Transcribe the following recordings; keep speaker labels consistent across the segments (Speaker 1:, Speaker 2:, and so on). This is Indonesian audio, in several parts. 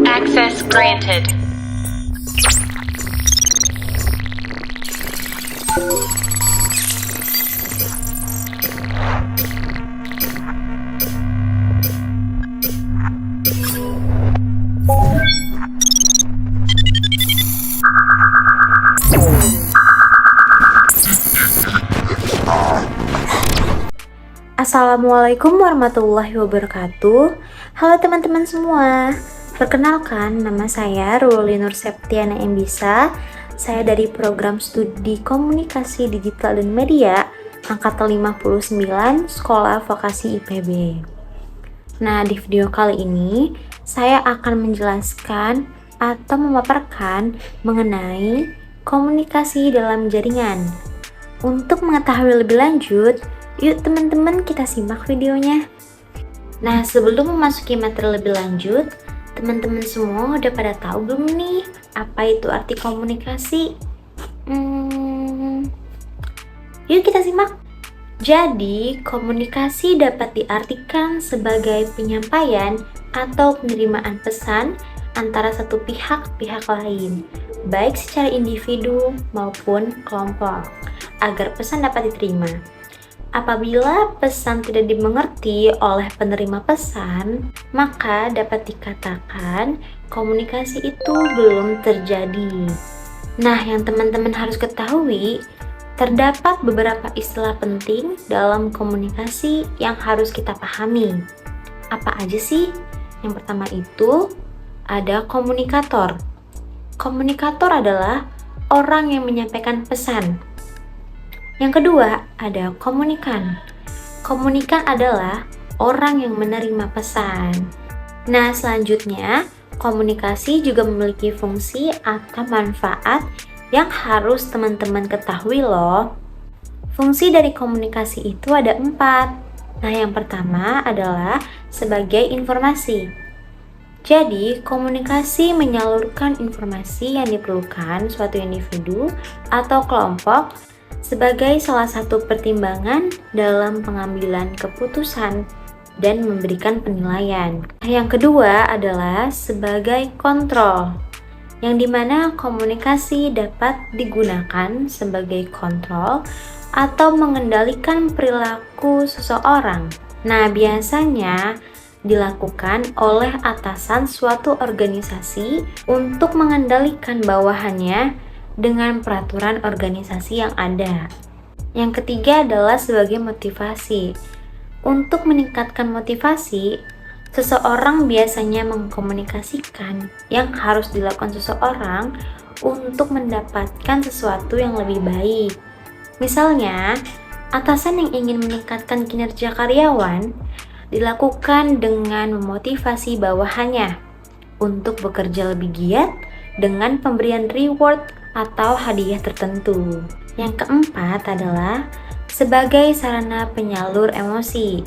Speaker 1: Access granted.
Speaker 2: Assalamualaikum warahmatullahi wabarakatuh. Halo teman-teman semua. Perkenalkan, nama saya Ruli Nur Septiana Embisa. Saya dari program studi Komunikasi Digital dan Media angkatan 59 Sekolah Vokasi IPB. Nah, di video kali ini saya akan menjelaskan atau memaparkan mengenai komunikasi dalam jaringan. Untuk mengetahui lebih lanjut, yuk teman-teman kita simak videonya. Nah, sebelum memasuki materi lebih lanjut, teman-teman semua udah pada tahu belum nih apa itu arti komunikasi? Yuk kita simak. Jadi, komunikasi dapat diartikan sebagai penyampaian atau penerimaan pesan antara satu pihak lain, baik secara individu maupun kelompok, agar pesan dapat diterima. Apabila pesan tidak dimengerti oleh penerima pesan, maka dapat dikatakan komunikasi itu belum terjadi. Nah, yang teman-teman harus ketahui, terdapat beberapa istilah penting dalam komunikasi yang harus kita pahami. Apa aja sih? Yang pertama itu ada komunikator. Komunikator adalah orang yang menyampaikan pesan. Yang kedua, ada komunikan. Komunikan adalah orang yang menerima pesan. Nah, selanjutnya, komunikasi juga memiliki fungsi atau manfaat yang harus teman-teman ketahui loh. Fungsi dari komunikasi itu ada 4. Nah, yang pertama adalah sebagai informasi. Jadi, komunikasi menyalurkan informasi yang diperlukan suatu individu atau kelompok sebagai salah satu pertimbangan dalam pengambilan keputusan dan memberikan penilaian. Yang kedua adalah sebagai kontrol, yang dimana komunikasi dapat digunakan sebagai kontrol atau mengendalikan perilaku seseorang. Nah, biasanya dilakukan oleh atasan suatu organisasi untuk mengendalikan bawahannya dengan peraturan organisasi yang ada. Yang ketiga adalah sebagai motivasi. Untuk meningkatkan motivasi, seseorang biasanya mengkomunikasikan yang harus dilakukan seseorang untuk mendapatkan sesuatu yang lebih baik. Misalnya, atasan yang ingin meningkatkan kinerja karyawan dilakukan dengan memotivasi bawahannya untuk bekerja lebih giat dengan pemberian reward atau hadiah tertentu. Yang keempat adalah sebagai sarana penyalur emosi,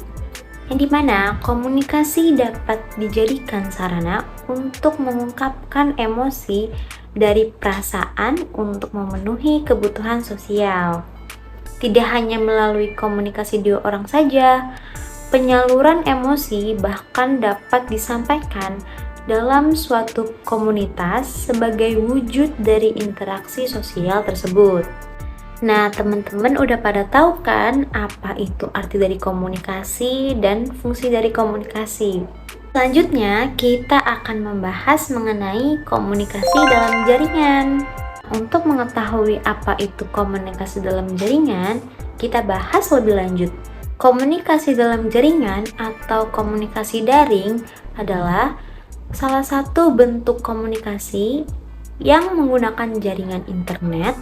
Speaker 2: yang dimana komunikasi dapat dijadikan sarana untuk mengungkapkan emosi dari perasaan untuk memenuhi kebutuhan sosial. Tidak hanya melalui komunikasi dua orang saja, penyaluran emosi bahkan dapat disampaikan dalam suatu komunitas sebagai wujud dari interaksi sosial tersebut. Nah, teman-teman udah pada tahu kan apa itu arti dari komunikasi dan fungsi dari komunikasi. Selanjutnya, kita akan membahas mengenai komunikasi dalam jaringan. Untuk mengetahui apa itu komunikasi dalam jaringan, kita bahas lebih lanjut. Komunikasi dalam jaringan atau komunikasi daring adalah salah satu bentuk komunikasi yang menggunakan jaringan internet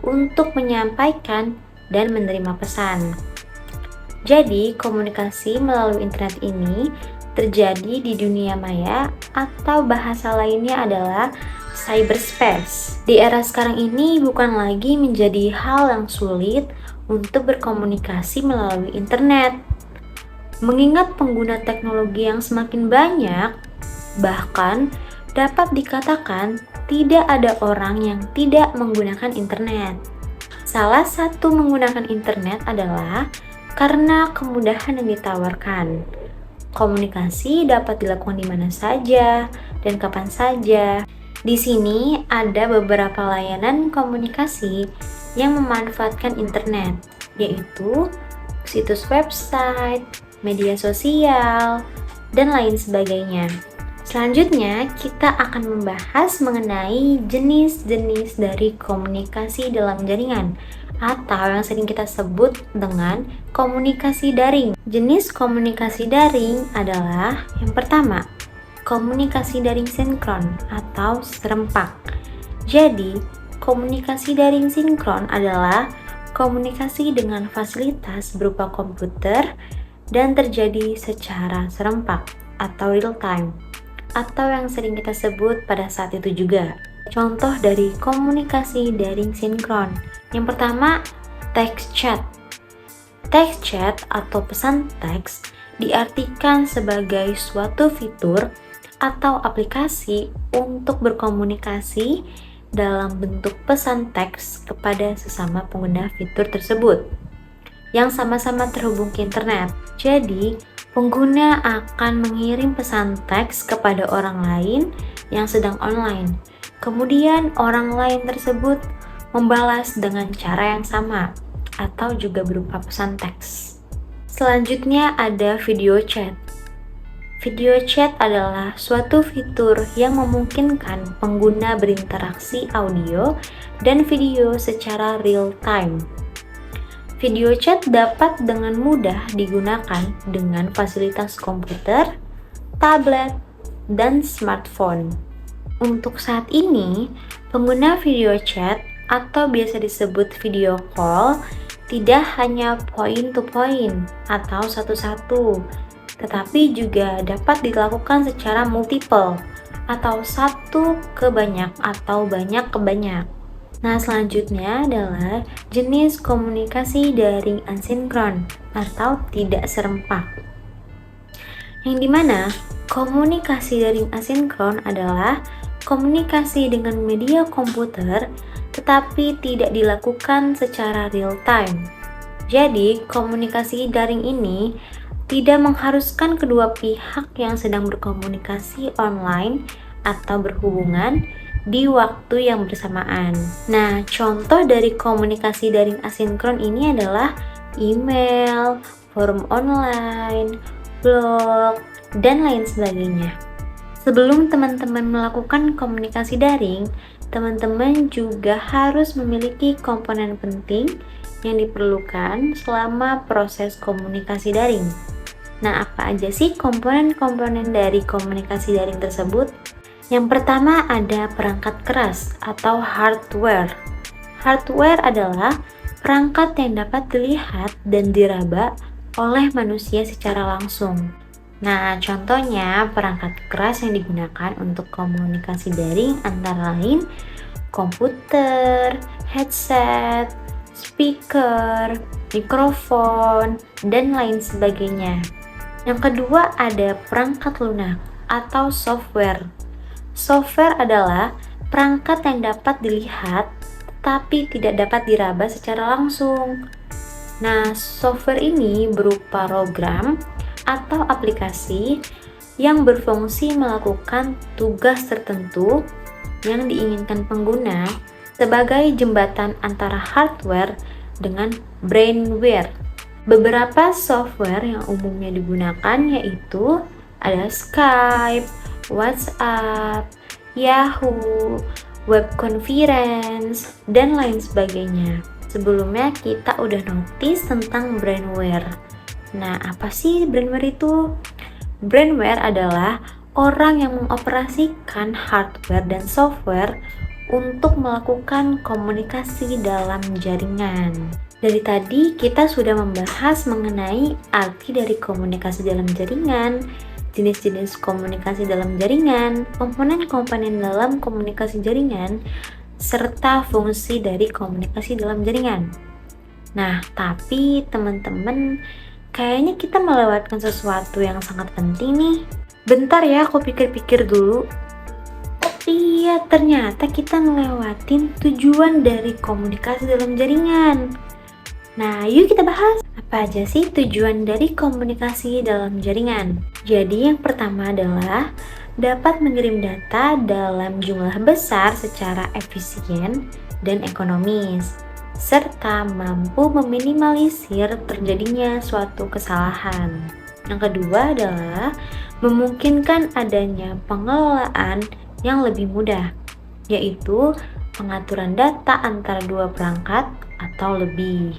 Speaker 2: untuk menyampaikan dan menerima pesan. Jadi, komunikasi melalui internet ini terjadi di dunia maya atau bahasa lainnya adalah cyberspace. Di era sekarang ini bukan lagi menjadi hal yang sulit untuk berkomunikasi melalui internet. Mengingat pengguna teknologi yang semakin banyak, bahkan dapat dikatakan tidak ada orang yang tidak menggunakan internet. Salah satu menggunakan internet adalah karena kemudahan yang ditawarkan. Komunikasi dapat dilakukan di mana saja dan kapan saja. Di sini ada beberapa layanan komunikasi yang memanfaatkan internet, yaitu situs website, media sosial, dan lain sebagainya. Selanjutnya, kita akan membahas mengenai jenis-jenis dari komunikasi dalam jaringan atau yang sering kita sebut dengan komunikasi daring. Jenis komunikasi daring adalah yang pertama, komunikasi daring sinkron atau serempak. Jadi, komunikasi daring sinkron adalah komunikasi dengan fasilitas berupa komputer dan terjadi secara serempak atau real time, atau yang sering kita sebut pada saat itu juga. Contoh dari komunikasi daring sinkron. Yang pertama, text chat. Text chat atau pesan teks diartikan sebagai suatu fitur atau aplikasi untuk berkomunikasi dalam bentuk pesan teks kepada sesama pengguna fitur tersebut yang sama-sama terhubung ke internet. Jadi, pengguna akan mengirim pesan teks kepada orang lain yang sedang online. Kemudian orang lain tersebut membalas dengan cara yang sama atau juga berupa pesan teks. Selanjutnya ada video chat. Video chat adalah suatu fitur yang memungkinkan pengguna berinteraksi audio dan video secara real time. Video chat dapat dengan mudah digunakan dengan fasilitas komputer, tablet, dan smartphone. Untuk saat ini, pengguna video chat atau biasa disebut video call tidak hanya point to point atau satu-satu, tetapi juga dapat dilakukan secara multiple atau satu ke banyak atau banyak ke banyak. Nah, selanjutnya adalah jenis komunikasi daring asinkron atau tidak serempak. Yang dimana komunikasi daring asinkron adalah komunikasi dengan media komputer tetapi tidak dilakukan secara real time. Jadi, komunikasi daring ini tidak mengharuskan kedua pihak yang sedang berkomunikasi online atau berhubungan di waktu yang bersamaan. Nah, contoh dari komunikasi daring asinkron ini adalah email, forum online, blog, dan lain sebagainya. Sebelum teman-teman melakukan komunikasi daring, teman-teman juga harus memiliki komponen penting yang diperlukan selama proses komunikasi daring. Nah, apa aja sih komponen-komponen dari komunikasi daring tersebut? Yang pertama ada perangkat keras atau hardware. Hardware adalah perangkat yang dapat dilihat dan diraba oleh manusia secara langsung. Nah, contohnya perangkat keras yang digunakan untuk komunikasi daring antara lain komputer, headset, speaker, mikrofon, dan lain sebagainya. Yang kedua ada perangkat lunak atau software. Software adalah perangkat yang dapat dilihat tetapi tidak dapat diraba secara langsung. Nah, software ini berupa program atau aplikasi yang berfungsi melakukan tugas tertentu yang diinginkan pengguna sebagai jembatan antara hardware dengan brainware. Beberapa software yang umumnya digunakan yaitu ada Skype, WhatsApp, Yahoo, web conference, dan lain sebagainya. Sebelumnya kita udah notice tentang brainware. Nah, apa sih brainware itu? Brainware adalah orang yang mengoperasikan hardware dan software untuk melakukan komunikasi dalam jaringan. Dari tadi kita sudah membahas mengenai arti dari komunikasi dalam jaringan, jenis-jenis komunikasi dalam jaringan, komponen-komponen dalam komunikasi jaringan, serta fungsi dari komunikasi dalam jaringan. Nah, tapi teman-teman, kayaknya kita melewatkan sesuatu yang sangat penting nih. Bentar ya, aku pikir-pikir dulu. Iya, ternyata kita ngelewatin tujuan dari komunikasi dalam jaringan. Nah, yuk kita bahas apa aja sih tujuan dari komunikasi dalam jaringan. Jadi yang pertama adalah dapat mengirim data dalam jumlah besar secara efisien dan ekonomis, serta mampu meminimalisir terjadinya suatu kesalahan. Yang kedua adalah memungkinkan adanya pengelolaan yang lebih mudah, yaitu pengaturan data antara dua perangkat atau lebih.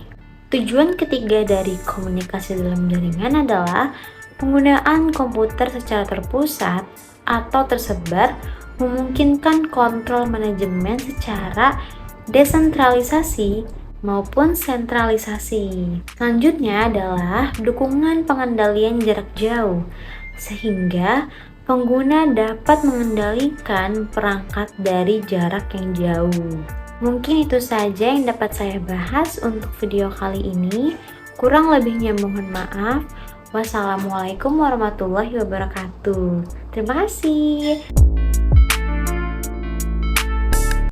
Speaker 2: Tujuan ketiga dari komunikasi dalam jaringan adalah penggunaan komputer secara terpusat atau tersebar memungkinkan kontrol manajemen secara desentralisasi maupun sentralisasi. Selanjutnya adalah dukungan pengendalian jarak jauh, sehingga pengguna dapat mengendalikan perangkat dari jarak yang jauh. Mungkin itu saja yang dapat saya bahas untuk video kali ini. Kurang lebihnya mohon maaf. Wassalamualaikum warahmatullahi wabarakatuh. Terima kasih.